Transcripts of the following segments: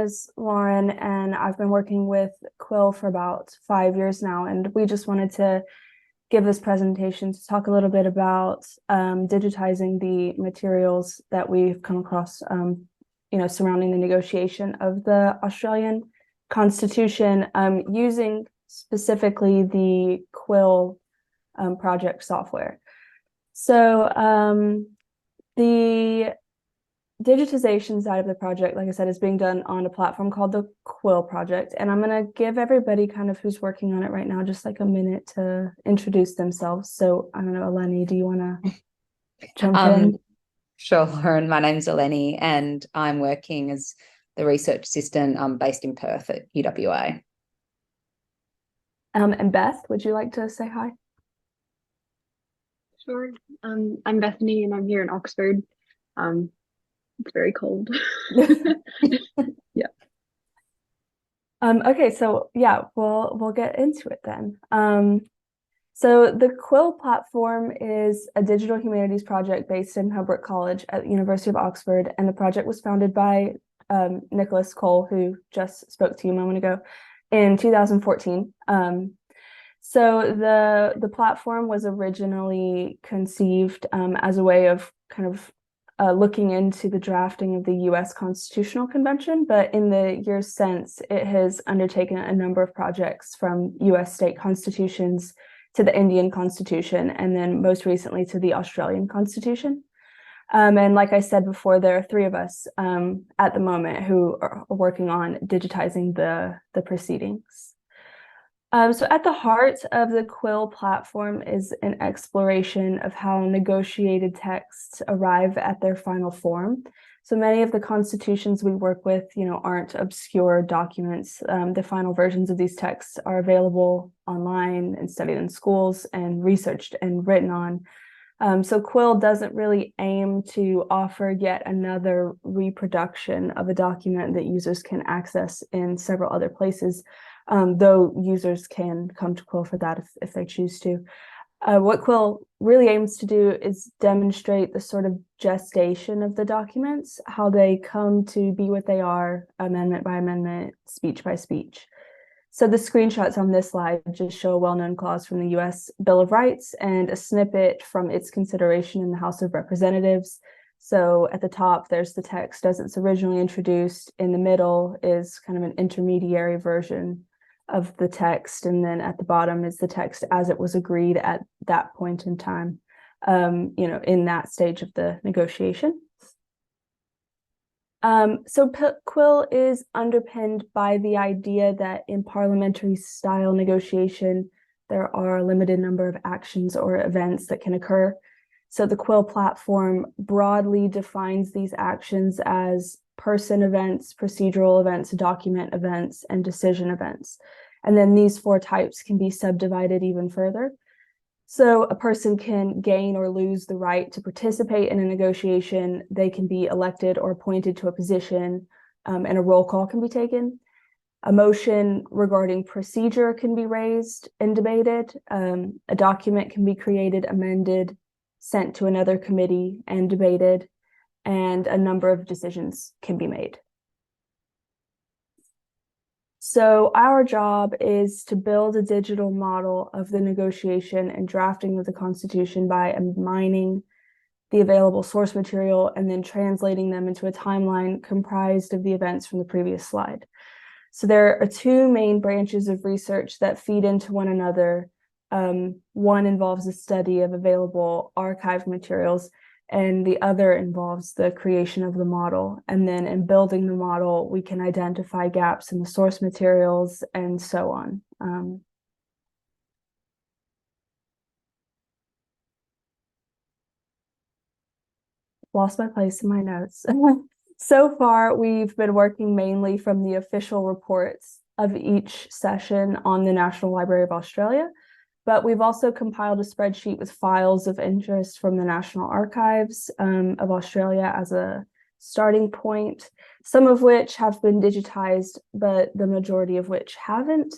is Lauren, and I've been working with Quill for about 5 years now, and we just wanted to give this presentation to talk a little bit about digitizing the materials that we've come across, surrounding the negotiation of the Australian Constitution, using specifically the Quill project software. So the digitization side of the project, like I said, is being done on a platform called the Quill project. And I'm going to give everybody kind of who's working on it right now just like a minute to introduce themselves. So I don't know, Eleni, do you want to jump in? Sure, Lauren. My name's Eleni, and I'm working as the research assistant based in Perth at UWA. And Beth, would you like to say hi? Sure. I'm Bethany, and I'm here in Oxford. It's very cold. Yeah. Okay, so yeah, we'll get into it then. So the Quill Platform is a digital humanities project based in Humboldt College at the University of Oxford, and the project was founded by Nicholas Cole, who just spoke to you a moment ago, in 2014. So the platform was originally conceived as a way of kind of looking into the drafting of the U.S. Constitutional Convention, but in the years since, it has undertaken a number of projects from U.S. state constitutions to the Indian Constitution, and then most recently to the Australian Constitution. And like I said before, there are three of us at the moment who are working on digitizing the proceedings. So at the heart of the Quill platform is an exploration of how negotiated texts arrive at their final form. So many of the constitutions we work with, aren't obscure documents. The final versions of these texts are available online and studied in schools and researched and written on. So Quill doesn't really aim to offer yet another reproduction of a document that users can access in several other places. Though users can come to Quill for that if they choose to. What Quill really aims to do is demonstrate the sort of gestation of the documents, how they come to be what they are, amendment by amendment, speech by speech. So the screenshots on this slide just show a well-known clause from the US Bill of Rights and a snippet from its consideration in the House of Representatives. So at the top, there's the text as it's originally introduced. In the middle is kind of an intermediary version of the text, and then at the bottom is the text as it was agreed at that point in time, in that stage of the negotiation. So Quill is underpinned by the idea that in parliamentary style negotiation, there are a limited number of actions or events that can occur. So the Quill platform broadly defines these actions as person events, procedural events, document events, and decision events. And then these four types can be subdivided even further. So a person can gain or lose the right to participate in a negotiation. They can be elected or appointed to a position, and a roll call can be taken. A motion regarding procedure can be raised and debated. A document can be created, amended, sent to another committee and debated, and a number of decisions can be made. So our job is to build a digital model of the negotiation and drafting of the Constitution by mining the available source material and then translating them into a timeline comprised of the events from the previous slide. So there are two main branches of research that feed into one another. One involves the study of available archived materials, and the other involves the creation of the model. And then in building the model, we can identify gaps in the source materials and so on. Lost my place in my notes. So far, we've been working mainly from the official reports of each session on the National Library of Australia, but we've also compiled a spreadsheet with files of interest from the National Archives of Australia as a starting point, some of which have been digitized, but the majority of which haven't.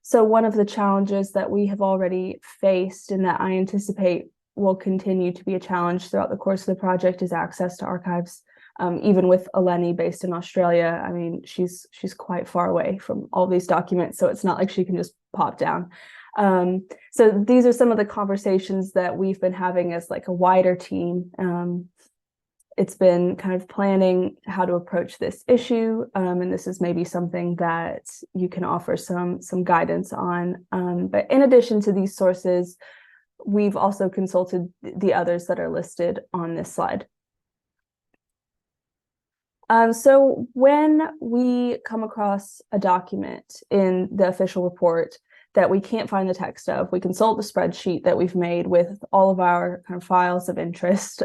So one of the challenges that we have already faced and that I anticipate will continue to be a challenge throughout the course of the project is access to archives Even with Eleni based in Australia, I mean, she's quite far away from all these documents, so it's not like she can just pop down. So these are some of the conversations that we've been having as like a wider team. It's been kind of planning how to approach this issue, and this is maybe something that you can offer some guidance on. But in addition to these sources, we've also consulted the others that are listed on this slide. So when we come across a document in the official report that we can't find the text of, we consult the spreadsheet that we've made with all of our kind of files of interest.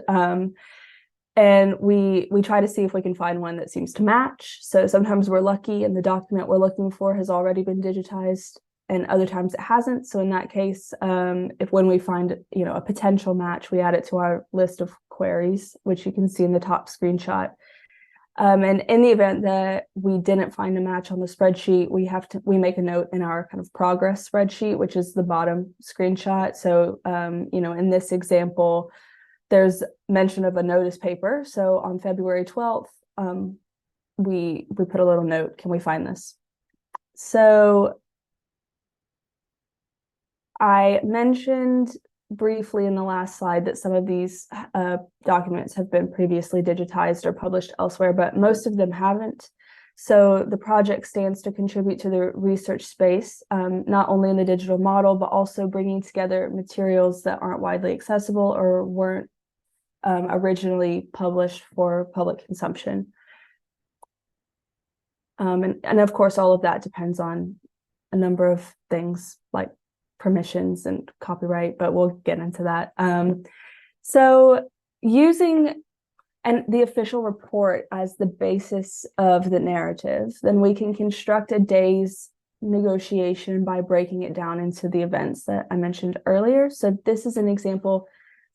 And we try to see if we can find one that seems to match. So sometimes we're lucky and the document we're looking for has already been digitized, and other times it hasn't. So in that case, when we find a potential match, we add it to our list of queries, which you can see in the top screenshot. And in the event that we didn't find a match on the spreadsheet, we make a note in our kind of progress spreadsheet, which is the bottom screenshot. So in this example, there's mention of a notice paper. So on February 12th, we put a little note, can we find this? So I mentioned briefly in the last slide that some of these documents have been previously digitized or published elsewhere, but most of them haven't. So the project stands to contribute to the research space, not only in the digital model, but also bringing together materials that aren't widely accessible or weren't originally published for public consumption. And of course, all of that depends on a number of things like permissions and copyright, but we'll get into that. So using the official report as the basis of the narrative, then we can construct a day's negotiation by breaking it down into the events that I mentioned earlier. So this is an example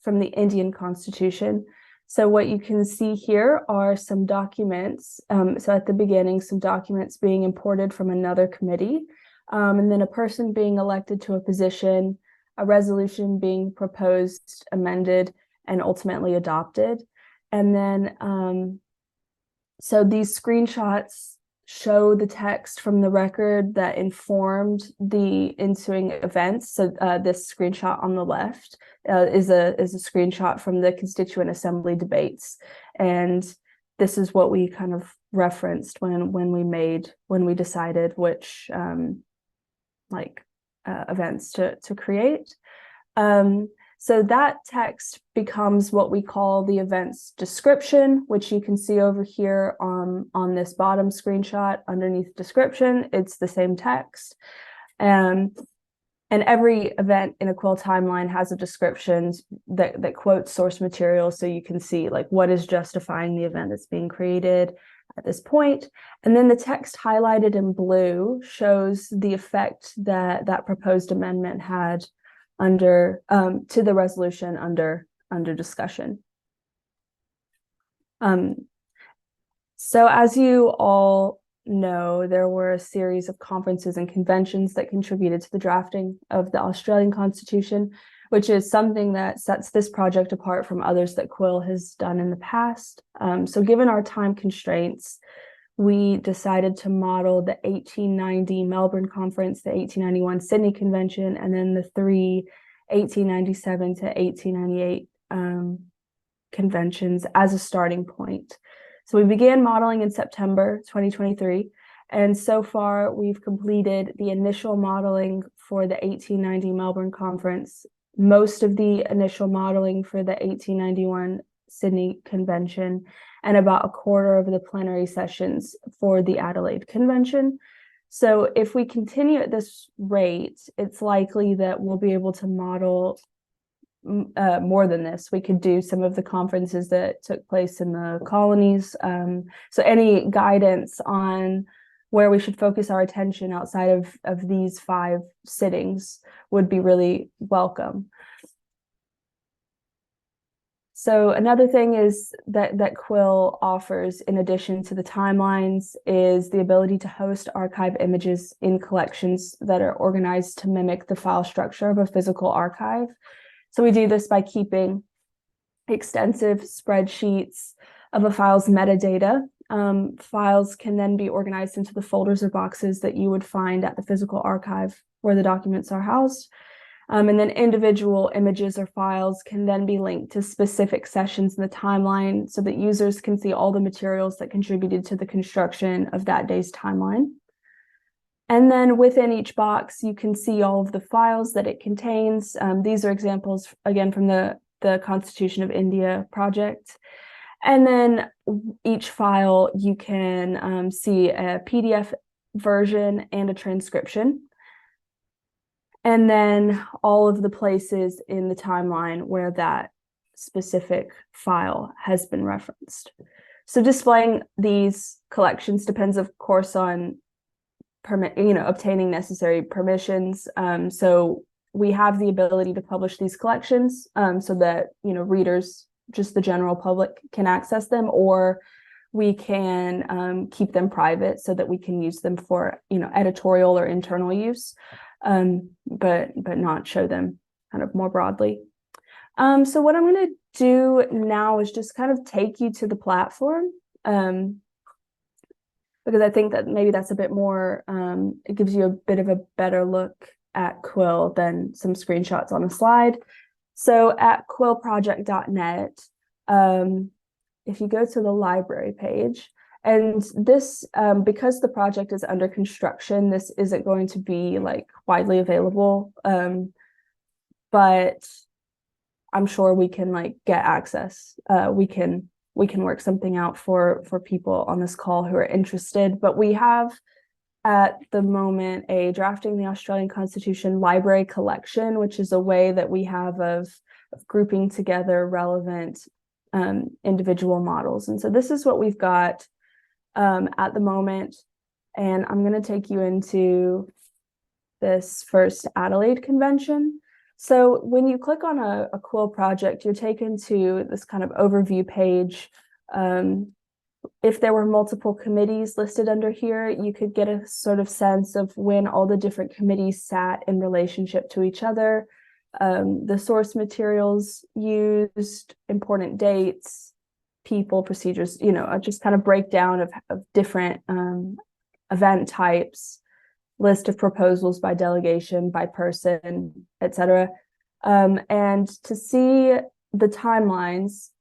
from the Indian Constitution. So what you can see here are some documents. So at the beginning, some documents being imported from another committee, and then a person being elected to a position, a resolution being proposed, amended, and ultimately adopted. And then, so these screenshots show the text from the record that informed the ensuing events. So this screenshot on the left is a screenshot from the Constituent Assembly debates, and this is what we kind of referenced when we decided which events to create. So that text becomes what we call the event's description, which you can see over here on this bottom screenshot. Underneath description, it's the same text. And every event in a Quill timeline has a description that quotes source material, so you can see like what is justifying the event that's being created at this point. And then the text highlighted in blue shows the effect that proposed amendment had under to the resolution under discussion. So as you all know, there were a series of conferences and conventions that contributed to the drafting of the Australian Constitution, which is something that sets this project apart from others that Quill has done in the past. So given our time constraints, we decided to model the 1890 Melbourne Conference, the 1891 Sydney Convention, and then the three 1897 to 1898 conventions as a starting point. So we began modeling in September 2023, and so far we've completed the initial modeling for the 1890 Melbourne Conference, most of the initial modeling for the 1891 Sydney Convention, and about a quarter of the plenary sessions for the Adelaide Convention. So if we continue at this rate, it's likely that we'll be able to model more than this. We could do some of the conferences that took place in the colonies. So any guidance on where we should focus our attention outside of these 5 sittings would be really welcome. So another thing is that Quill offers, in addition to the timelines, is the ability to host archive images in collections that are organized to mimic the file structure of a physical archive. So we do this by keeping extensive spreadsheets of a file's metadata. Files can then be organized into the folders or boxes that you would find at the physical archive where the documents are housed. And then individual images or files can then be linked to specific sessions in the timeline so that users can see all the materials that contributed to the construction of that day's timeline. And then within each box, you can see all of the files that it contains. These are examples, again, from the Constitution of India project. And then each file, you can see a PDF version and a transcription. And then all of the places in the timeline where that specific file has been referenced. So displaying these collections depends, of course, on obtaining necessary permissions. So we have the ability to publish these collections so that, readers, just the general public, can access them, or we can keep them private so that we can use them for, editorial or internal use. But not show them kind of more broadly. So what I'm going to do now is just kind of take you to the platform, because I think that maybe that's a bit more, it gives you a bit of a better look at Quill than some screenshots on a slide. So at quillproject.net, if you go to the library page, and this, because the project is under construction, this isn't going to be like widely available, but I'm sure we can get access. We can work something out for people on this call who are interested. But we have at the moment a Drafting the Australian Constitution library collection, which is a way that we have of grouping together relevant individual models. And so this is what we've got at the moment, and I'm going to take you into this first Adelaide convention. So when you click on a Quill project, you're taken to this kind of overview page. If there were multiple committees listed under here, you could get a sort of sense of when all the different committees sat in relationship to each other, the source materials used, important dates, people, procedures, just kind of breakdown of different event types, list of proposals by delegation, by person, etc. And to see the timelines,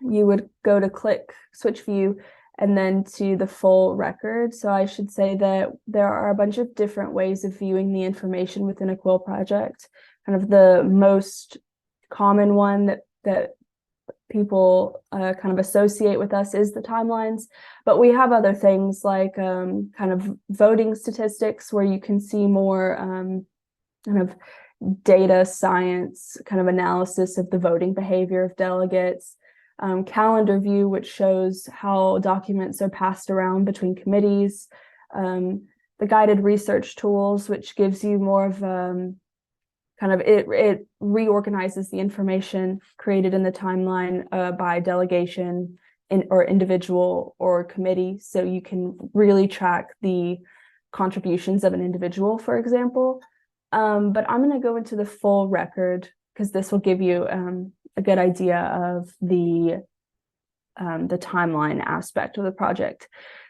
you would go to click switch view and then to the full record. So I should say that there are a bunch of different ways of viewing the information within a Quill project. Kind of the most common one that people kind of associate with us is the timelines, but we have other things like kind of voting statistics, where you can see more kind of data science kind of analysis of the voting behavior of delegates, calendar view, which shows how documents are passed around between committees, the guided research tools, which gives you more of kind of it reorganizes the information created in the timeline by delegation or individual or committee, so you can really track the contributions of an individual, for example. But I'm going to go into the full record because this will give you a good idea of the timeline aspect of the project.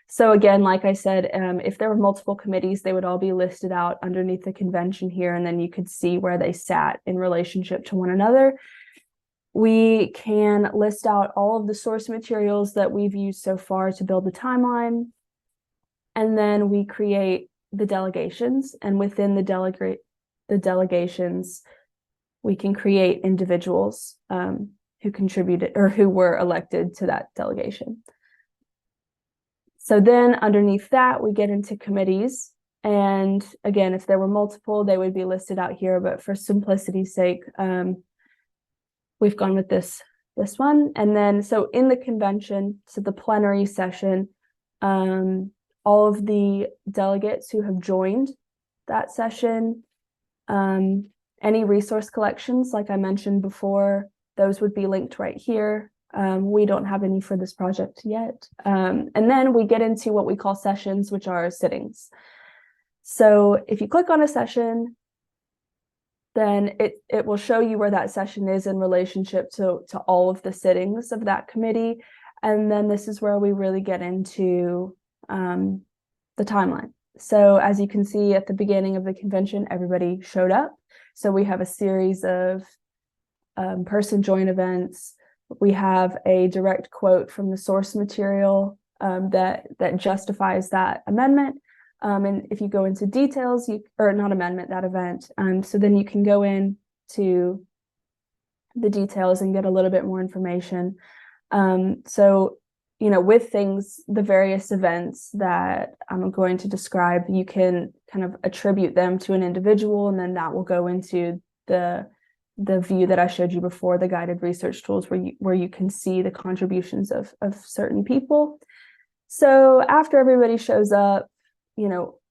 So again, like I said, if there were multiple committees, they would all be listed out underneath the convention here, and then you could see where they sat in relationship to one another. We can list out all of the source materials that we've used so far to build the timeline, and then we create the delegations, and within the delegations, we can create individuals who contributed or who were elected to that delegation. So then underneath that, we get into committees. And again, if there were multiple, they would be listed out here. But for simplicity's sake, we've gone with this one. And then, so in the convention, so the plenary session, all of the delegates who have joined that session, any resource collections, like I mentioned before, those would be linked right here. We don't have any for this project yet. And then we get into what we call sessions, which are sittings. So if you click on a session, then it will show you where that session is in relationship to all of the sittings of that committee. And then this is where we really get into the timeline. So as you can see at the beginning of the convention, everybody showed up. So we have a series of person join events. We have a direct quote from the source material that justifies that amendment. And if you go into details, or not amendment, that event, so then you can go into the details and get a little bit more information. So, with the various events that I'm going to describe, you can kind of attribute them to an individual, and then that will go into the view that I showed you before, the guided research tools, where you can see the contributions of certain people. So after everybody shows up,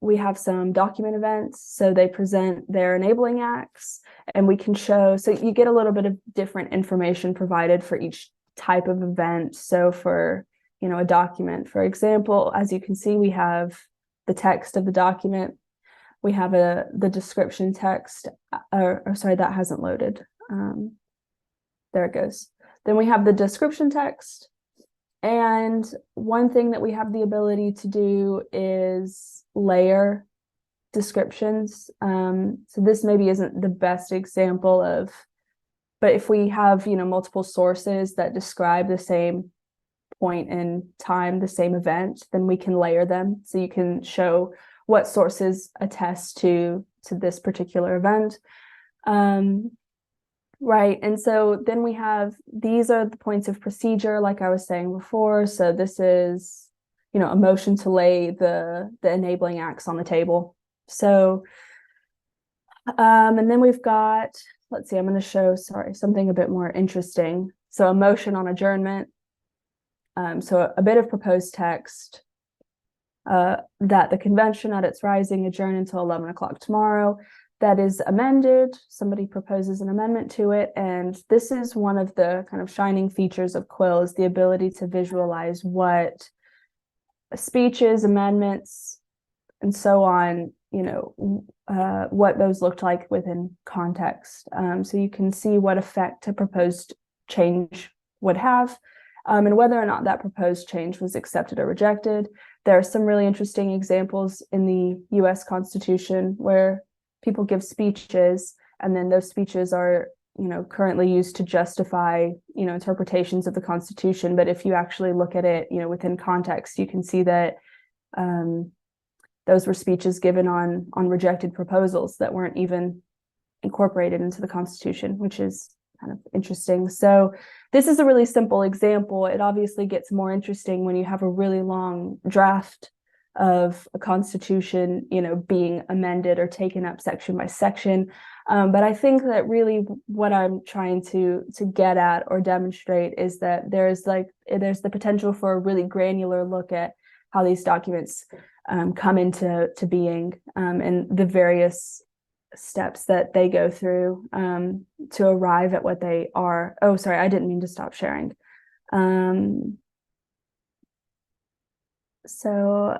we have some document events. So they present their enabling acts, and we can show, so you get a little bit of different information provided for each type of event. So for, a document, for example, as you can see, we have the text of the document. We have the description text, or sorry, that hasn't loaded. There it goes. Then we have the description text. And one thing that we have the ability to do is layer descriptions. So this maybe isn't the best example of, but if we have, multiple sources that describe the same point in time, the same event, then we can layer them. So you can show what sources attest to this particular event. Right. And so then we have, these are the points of procedure, like I was saying before. So this is, a motion to lay the enabling acts on the table. So, and then we've got, let's see, I'm going to show, something a bit more interesting. So a motion on adjournment. So a bit of proposed text, that the convention at its rising adjourn until 11 o'clock tomorrow. That is amended. Somebody proposes an amendment to it. And this is one of the kind of shining features of Quill, is the ability to visualize what speeches, amendments, and so on, what those looked like within context. So you can see what effect a proposed change would have, and whether or not that proposed change was accepted or rejected. There are some really interesting examples in the US Constitution where people give speeches, and then those speeches are, currently used to justify, interpretations of the Constitution. But if you actually look at it, within context, you can see that those were speeches given on rejected proposals that weren't even incorporated into the Constitution, which is kind of interesting. So this is a really simple example. It obviously gets more interesting when you have a really long draft of a constitution, being amended or taken up section by section. But I think that really what I'm trying to get at or demonstrate is that there's the potential for a really granular look at how these documents come into being, and the various steps that they go through to arrive at what they are. Oh, sorry, I didn't mean to stop sharing. So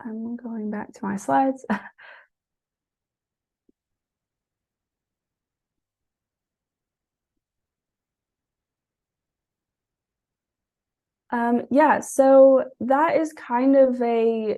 I'm going back to my slides. Yeah, so that is kind of a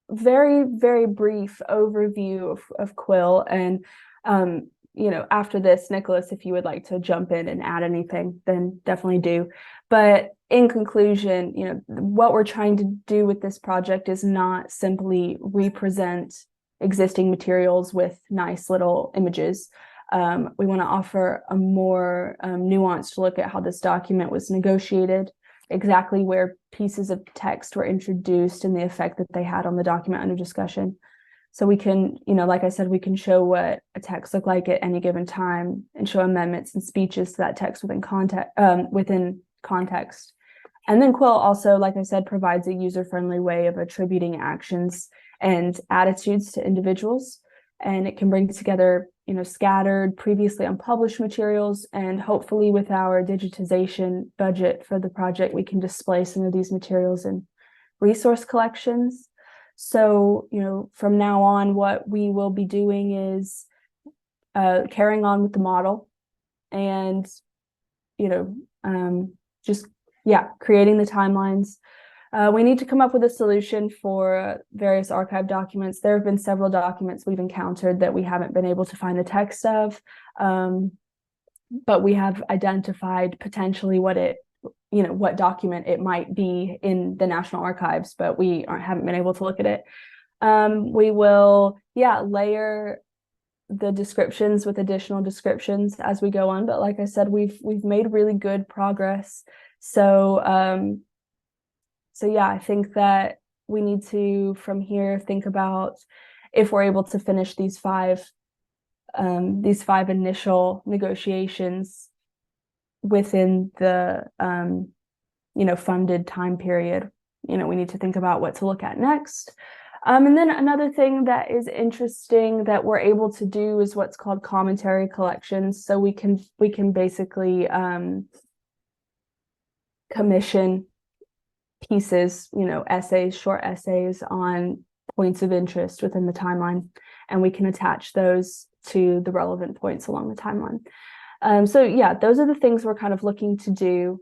very, very brief overview of Quill. And, after this, Nicholas, if you would like to jump in and add anything, then definitely do. But in conclusion, what we're trying to do with this project is not simply represent existing materials with nice little images. We want to offer a more nuanced look at how this document was negotiated, exactly where pieces of text were introduced and the effect that they had on the document under discussion. So we can, like I said, we can show what a text looked like at any given time and show amendments and speeches to that text within context. And then Quill also, like I said, provides a user-friendly way of attributing actions and attitudes to individuals. And it can bring together, scattered, previously unpublished materials. And hopefully with our digitization budget for the project, we can display some of these materials in resource collections. So, from now on, what we will be doing is carrying on with the model and, just creating the timelines. We need to come up with a solution for various archive documents. There have been several documents we've encountered that we haven't been able to find the text of, but we have identified potentially what document it might be in the National Archives, but we haven't been able to look at it. We will, layer the descriptions with additional descriptions as we go on. But like I said, we've made really good progress. So I think that we need to, from here, think about if we're able to finish these five initial negotiations within the funded time period. We need to think about what to look at next. And then another thing that is interesting that we're able to do is what's called commentary collections. So we can basically commission pieces, essays, short essays on points of interest within the timeline, and we can attach those to the relevant points along the timeline. Those are the things we're kind of looking to do.